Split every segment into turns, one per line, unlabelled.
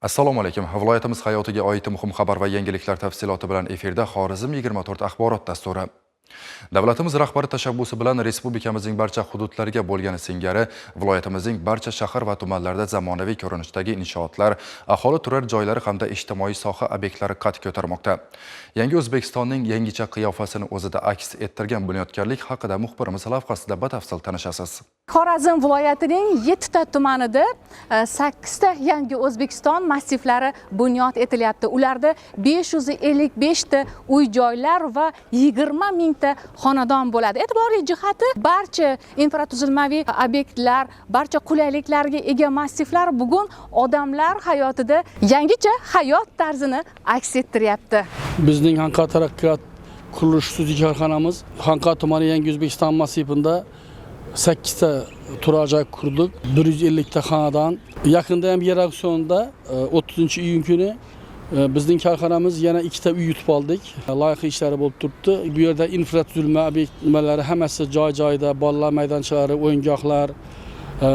Assalomu alaykum. Viloyatimiz hayotiga oid muhim xabar va yangiliklar tafsiloti bilan efirda Xorazm 24 axborot dasturi. Davlatimiz rahbari tashabbusi bilan respublikamizning barcha hududlariga bo'lgan singari viloyatimizning barcha shahar va tumanlarida zamonaviy ko'rinishdagi inshootlar, aholi turar joylari hamda ijtimoiy soha obyektlari qad ko'tarmoqda. Yangi O'zbekistonning yangicha qiyofasini o'zida aks ettirgan bunyodkorlik haqida muxbirimiz lavhasida batafsil tanishasiz.
Xorazm viloyatining 7 ta tumanida 8 ta yangi O'zbekiston massivlari bunyod etilyapti. Ularda 555 ta uy-joylar va 20 mingta xonadon bo'ladi. E'tiborli jihati barcha infratuzilmaviy obyektlar, barcha qulayliklarga ega massivlar bugun odamlar hayotida yangicha hayot tarzini aks ettiryapti.
Bizning Xanqa taraqqiyot qurilish xususiy korxonamiz Xanqa tumani yangi O'zbekiston massivida 8 ta turar joy qurdik. 150 ta xonadon. Yaqinda ham yer auksionida 30-iyun kuni bizning korxonamiz yana 2 ta uy yutib oldik. Loyiha ishlari bo'lib turibdi. Bu yerda infratuzilma obyektlari hammasi joy-joyida, bolalar maydonchalari, o'yingohlar,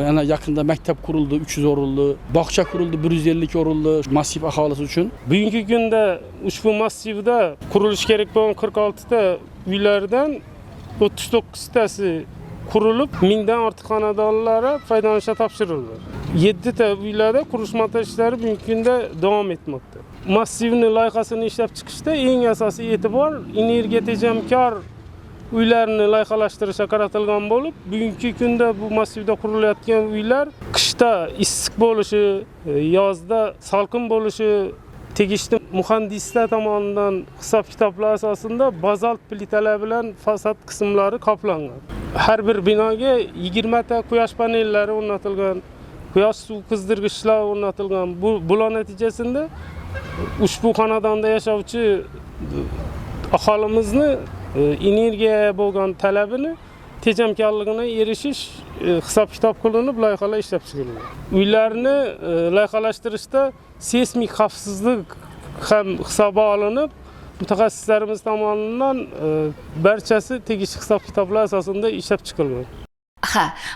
yana yaqinda maktab qurildi 300 o'rinli, bog'cha qurildi 150 o'rinli massiv aholisi uchun.
Bugungi kunda ushbu massivda qurilish kerak bo'lgan 46 ta uylardan 39 tasi qurilib, 1000 dan ortiq xonadonlar foydalanishga topshirildi. 7 ta uylarda qurilish montaj ishlari bugungi kunda davom etmoqda. Massivni loyihasini ishlab chiqishda eng asosiy e'tibor energiya tejamkor uylarni loyihalashtirishga qaratilgan bo'lib, bugungi kunda bu massivda qurilayotgan uylar qishda issiq bo'lishi, yozda salqin bo'lishi tegishli muhandislar tomonidan hisob-kitoblar asosida bazalt plitalar bilan fasad qismlari qoplangan. Har bir binoga 20 ta quyosh panellari o'rnatilgan, quyosh suv qizdirgichlar o'rnatilgan. Bular natijasida ushbu xonadonda yashovchi aholimizni energiyaga bo'lgan talabini tejamkorligini erishish hisob-kitob qilinib loyihalar ishlab chiqilgan. Uylarni loyihalashtirishda seysmik xavfsizlik ham hisobga olinib, mutaxassislarimiz tomonidan barchasi tegishli hisob-kitoblar asosida ishlab chiqilgan.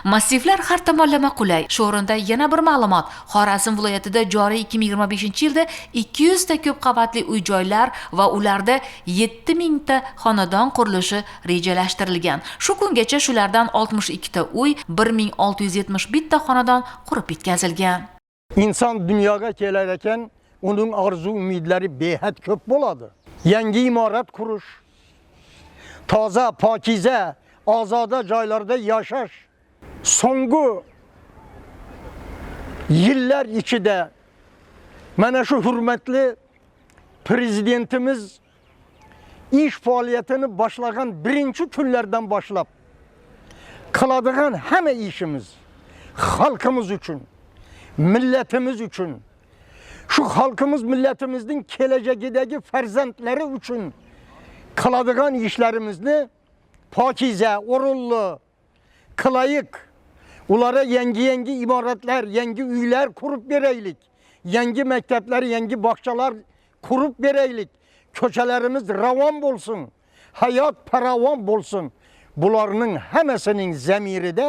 Massivlar har tomonlama qulay. Shu o'rinda yana bir ma'lumot. Xorazm viloyatida joriy 2025-yilda 200 ta ko'p qavatli uy-joylar va ularda 7000 ta xonadon qurilishi rejalashtirilgan. Shu kungacha shulardan 62 ta uy, 1671 ta xonadon qurib bitkazilgan.
İnsan dunyoga kelar ekan, uning orzu umidlari behad ko'p bo'ladi. Yangi imorat qurish, toza, pokiza, ozoda joylarda yashash. So'nggi yillar ichida mana shu hurmatli prezidentimiz ish faoliyatini boshlagan birinchi kunlardan boshlab qiladigan hamma ishimiz xalqimiz uchun, millatimiz uchun, shu xalqimiz millatimizning kelajagidagi farzandlari uchun qiladigan ishlarimizni pokiza, o'rinli, qilaylik. Ulara yangi imoratlar, yangi uylar qurib beraylik. Yangi maktablar, yangi bog'chalar qurib beraylik. Ko'chalarimiz ravon bo'lsin, hayot farovon bo'lsin. Bularning hammasining zamirida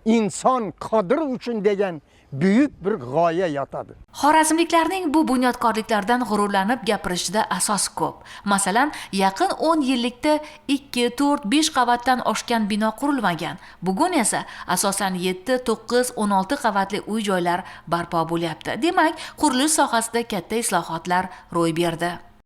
inson qadri uchun degan büyük bir g'oya yotadi.
Xorazmliklarning bu bunyodkorliklardan g'ururlanib gapirishida asos ko'p. Masalan, yaqin 10 yillikda 2, 4, 5 qavatdan oshgan bino qurilmagan. Bugun esa asosan 7, 9, 16 qavatli uy-joylar barpo bo'lyapti. Demak, qurilish sohasida katta islohotlar ro'y berdi.